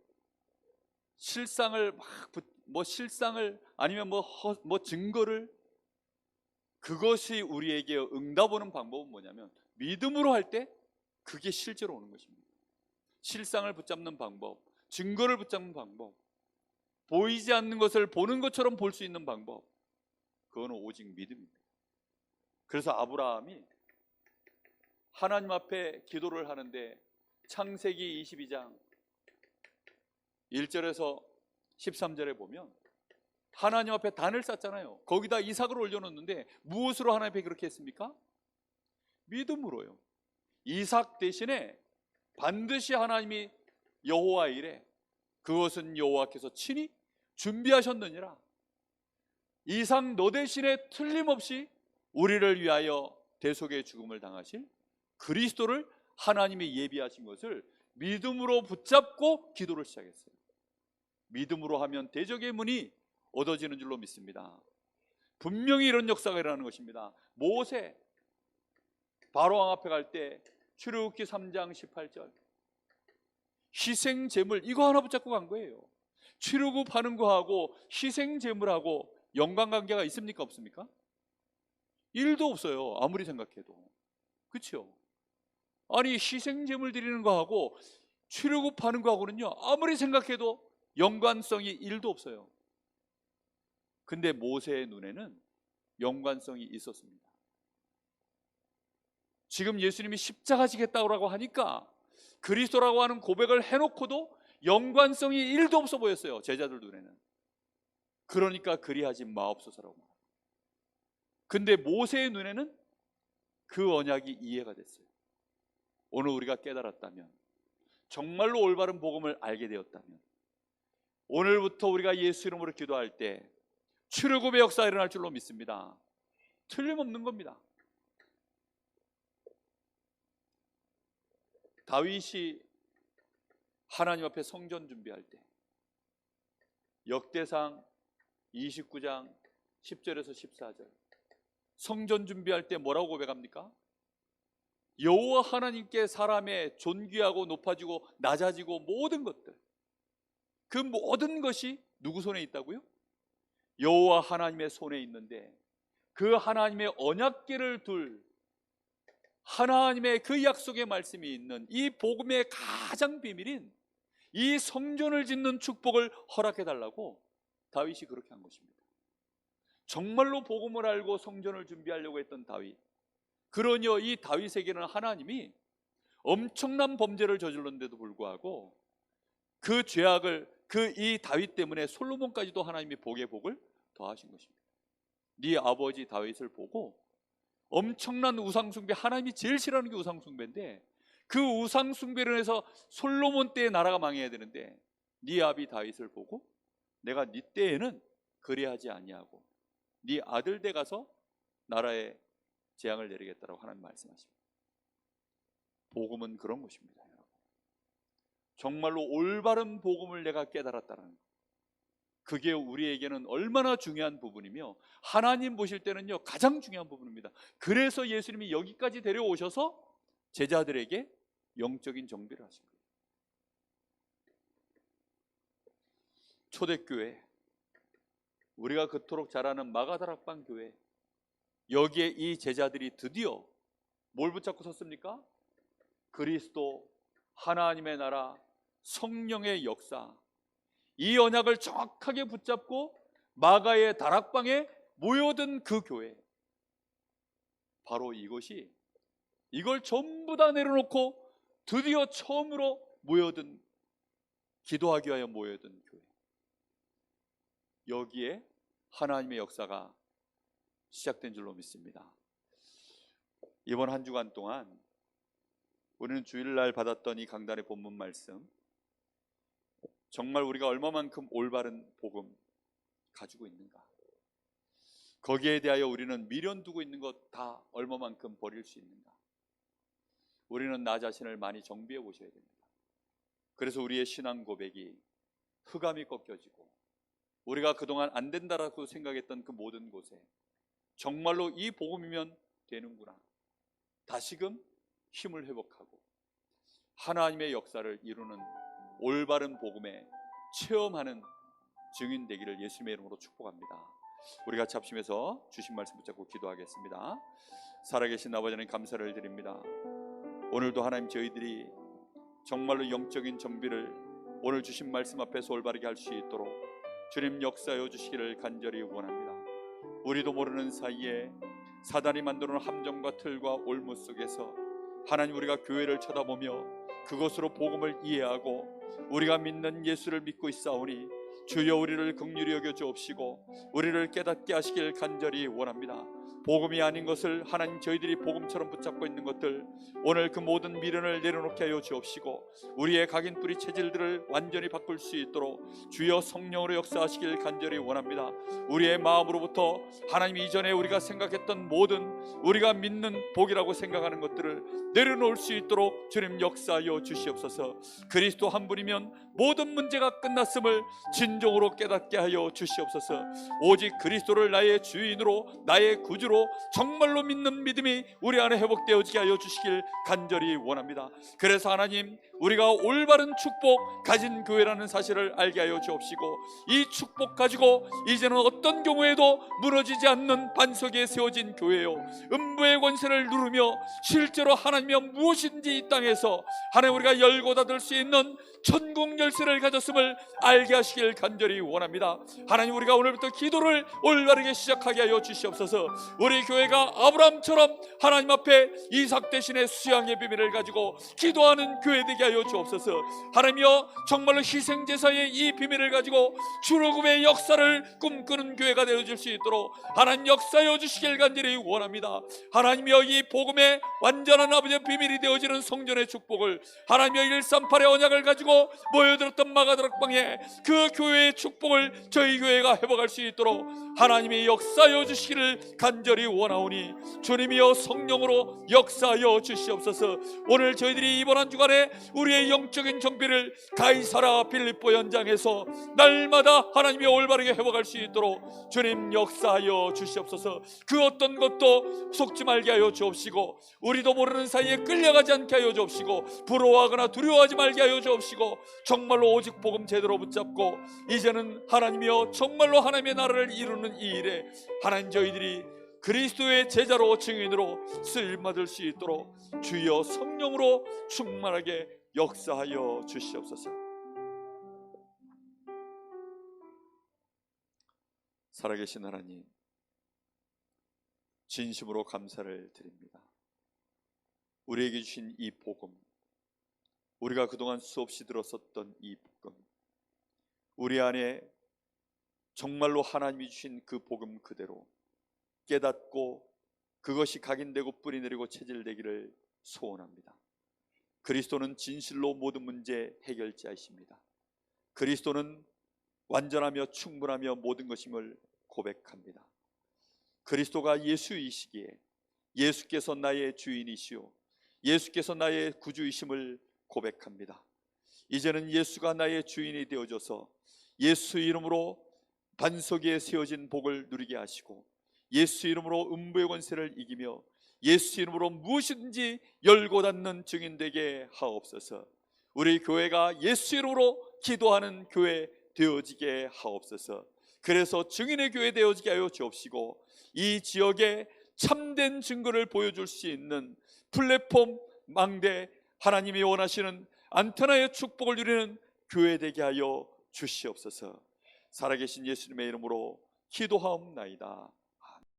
실상을 실상을 아니면 뭐 증거를, 그것이 우리에게 응답 오는 방법은 뭐냐면 믿음으로 할 때 그게 실제로 오는 것입니다. 실상을 붙잡는 방법, 증거를 붙잡는 방법, 보이지 않는 것을 보는 것처럼 볼 수 있는 방법, 그거는 오직 믿음입니다. 그래서 아브라함이 하나님 앞에 기도를 하는데 창세기 22장 1절에서 13절에 보면 하나님 앞에 단을 쌓잖아요. 거기다 이삭을 올려놓는데 무엇으로 하나님 앞에 그렇게 했습니까? 믿음으로요. 이삭 대신에 반드시 하나님이 여호와 이래 그것은 여호와께서 친히 준비하셨느니라. 이삭 너 대신에 틀림없이 우리를 위하여 대속의 죽음을 당하실 그리스도를 하나님이 예비하신 것을 믿음으로 붙잡고 기도를 시작했어요. 믿음으로 하면 대적의 문이 얻어지는 줄로 믿습니다. 분명히 이런 역사가 일어나는 것입니다. 모세 바로왕 앞에 갈 때 출애굽기 3장 18절 희생제물 이거 하나 붙잡고 간 거예요. 출애굽하는 거하고 희생제물하고 연관관계가 있습니까 없습니까? 1도 없어요. 아무리 생각해도. 그렇죠? 아니 희생제물 드리는 거하고 출애굽하는 거하고는요 아무리 생각해도 연관성이 1도 없어요. 근데 모세의 눈에는 연관성이 있었습니다. 지금 예수님이 십자가 지겠다고 하니까 그리스도라고 하는 고백을 해놓고도 연관성이 1도 없어 보였어요. 제자들 눈에는. 그러니까 그리하지 마옵소서라고 말합니다. 근데 모세의 눈에는 그 언약이 이해가 됐어요. 오늘 우리가 깨달았다면, 정말로 올바른 복음을 알게 되었다면, 오늘부터 우리가 예수 이름으로 기도할 때 출애굽의 역사가 일어날 줄로 믿습니다. 틀림없는 겁니다. 다윗이 하나님 앞에 성전 준비할 때 역대상 29장 10절에서 14절 성전 준비할 때 뭐라고 고백합니까? 여호와 하나님께 사람의 존귀하고 높아지고 낮아지고 모든 것들, 그 모든 것이 누구 손에 있다고요? 여호와 하나님의 손에 있는데 그 하나님의 언약궤를 둘 하나님의 그 약속의 말씀이 있는 이 복음의 가장 비밀인 이 성전을 짓는 축복을 허락해 달라고 다윗이 그렇게 한 것입니다. 정말로 복음을 알고 성전을 준비하려고 했던 다윗, 그러니요 이 다윗에게는 하나님이 엄청난 범죄를 저질렀는데도 불구하고 그 죄악을 이 다윗 때문에 솔로몬까지도 하나님이 복의 복을 더하신 것입니다. 네 아버지 다윗을 보고 엄청난 우상숭배, 하나님이 제일 싫어하는 게 우상숭배인데 그 우상숭배를 해서 솔로몬 때의 나라가 망해야 되는데 네 아비 다윗을 보고 내가 네 때에는 그리하지 아니하고 네 아들 때 가서 나라에 재앙을 내리겠다라고 하나님 말씀하십니다. 복음은 그런 것입니다. 여러분. 정말로 올바른 복음을 내가 깨달았다는 것, 그게 우리에게는 얼마나 중요한 부분이며 하나님 보실 때는요 가장 중요한 부분입니다. 그래서 예수님이 여기까지 데려오셔서 제자들에게 영적인 정비를 하신 거예요. 초대교회, 우리가 그토록 잘 아는 마가다락방 교회, 여기에 이 제자들이 드디어 뭘 붙잡고 섰습니까? 그리스도, 하나님의 나라, 성령의 역사, 이 언약을 정확하게 붙잡고 마가의 다락방에 모여든 그 교회, 바로 이것이, 이걸 전부 다 내려놓고 드디어 처음으로 모여든, 기도하기 위하여 모여든 교회, 여기에 하나님의 역사가 시작된 줄로 믿습니다. 이번 한 주간 동안 우리는 주일날 받았던 이 강단의 본문 말씀, 정말 우리가 얼마만큼 올바른 복음 가지고 있는가, 거기에 대하여 우리는 미련 두고 있는 것 다 얼마만큼 버릴 수 있는가, 우리는 나 자신을 많이 정비해 보셔야 됩니다. 그래서 우리의 신앙 고백이 흑암이 꺾여지고 우리가 그동안 안 된다라고 생각했던 그 모든 곳에 정말로 이 복음이면 되는구나, 다시금 힘을 회복하고 하나님의 역사를 이루는 올바른 복음에 체험하는 증인 되기를 예수님의 이름으로 축복합니다. 우리 같이 합심해서 주신 말씀 붙잡고 기도하겠습니다. 살아계신 아버지 하나님 감사를 드립니다. 오늘도 하나님 저희들이 정말로 영적인 정비를 오늘 주신 말씀 앞에서 올바르게 할 수 있도록 주님 역사하여 주시기를 간절히 원합니다. 우리도 모르는 사이에 사단이 만들어놓은 함정과 틀과 올무 속에서 하나님, 우리가 교회를 쳐다보며 그것으로 복음을 이해하고 우리가 믿는 예수를 믿고 있사오니 주여 우리를 긍휼히 여겨 주옵시고 우리를 깨닫게 하시길 간절히 원합니다. 복음이 아닌 것을 하나님, 저희들이 복음처럼 붙잡고 있는 것들, 오늘 그 모든 미련을 내려놓게 하여 주옵시고 우리의 각인 뿌리 체질들을 완전히 바꿀 수 있도록 주여 성령으로 역사하시길 간절히 원합니다. 우리의 마음으로부터 하나님, 이전에 우리가 생각했던 모든, 우리가 믿는 복이라고 생각하는 것들을 내려놓을 수 있도록 주님 역사하여 주시옵소서. 그리스도 한 분이면 모든 문제가 끝났음을 진정으로 깨닫게 하여 주시옵소서. 오직 그리스도를 나의 주인으로, 나의 구주로 정말로 믿는 믿음이 우리 안에 회복되어지게 하여 주시길 간절히 원합니다. 그래서 하나님, 우리가 올바른 축복 가진 교회라는 사실을 알게 하여 주옵시고 이 축복 가지고 이제는 어떤 경우에도 무너지지 않는 반석에 세워진 교회요, 음부의 권세를 누르며 실제로 하나님이 무엇인지 이 땅에서 하나님 우리가 열고 닫을 수 있는 천국 열쇠를 가졌음을 알게 하시길 간절히 원합니다. 하나님, 우리가 오늘부터 기도를 올바르게 시작하게 하여 주시옵소서. 우리 교회가 아브라함처럼 하나님 앞에 이삭 대신에 수양의 비밀을 가지고 기도하는 교회 되게 하여 주옵소서. 하나님이여, 정말로 희생제사의 이 비밀을 가지고 출애굽의 역사를 꿈꾸는 교회가 되어질 수 있도록 하나님 역사하여 주시길 간절히 원합니다. 하나님이여, 이 복음의 완전한 아버지의 비밀이 되어지는 성전의 축복을, 하나님이여 138의 언약을 가지고 모여들었던 마가다락방에 그 교회의 축복을 저희 교회가 회복할 수 있도록 하나님이 역사하여 주시기를 간절히 원하오니 주님이여 성령으로 역사하여 주시옵소서. 오늘 저희들이 이번 한 주간에 우리의 영적인 정비를 가이사라 빌립보 현장에서 날마다 하나님이 올바르게 회복할 수 있도록 주님 역사하여 주시옵소서. 그 어떤 것도 속지 말게 하여 주옵시고 우리도 모르는 사이에 끌려가지 않게 하여 주옵시고 부러워하거나 두려워하지 말게 하여 주옵시고 정말로 오직 복음 제대로 붙잡고 이제는 하나님이여 정말로 하나님의 나라를 이루는 이 일에 하나님, 저희들이 그리스도의 제자로 증인으로 쓰임받을 수 있도록 주여 성령으로 충만하게 역사하여 주시옵소서. 살아계신 하나님, 진심으로 감사를 드립니다. 우리에게 주신 이 복음, 우리가 그동안 수없이 들었었던 이 복음, 우리 안에 정말로 하나님이 주신 그 복음 그대로 깨닫고 그것이 각인되고 뿌리내리고 체질되기를 소원합니다. 그리스도는 진실로 모든 문제 해결자이십니다. 그리스도는 완전하며 충분하며 모든 것임을 고백합니다. 그리스도가 예수이시기에 예수께서 나의 주인이시오, 예수께서 나의 구주이심을 고백합니다. 이제는 예수가 나의 주인이 되어줘서 예수 이름으로 반석 위에 세워진 복을 누리게 하시고 예수 이름으로 음부의 권세를 이기며 예수 이름으로 무엇이든지 열고 닫는 증인 되게 하옵소서. 우리 교회가 예수 이름으로 기도하는 교회 되어지게 하옵소서. 그래서 증인의 교회 되어지게 하여 주옵시고 이 지역에 참된 증거를 보여줄 수 있는 플랫폼 망대, 하나님이 원하시는 안테나의 축복을 누리는 교회 되게 하여 주시옵소서. 살아계신 예수님의 이름으로 기도하옵나이다.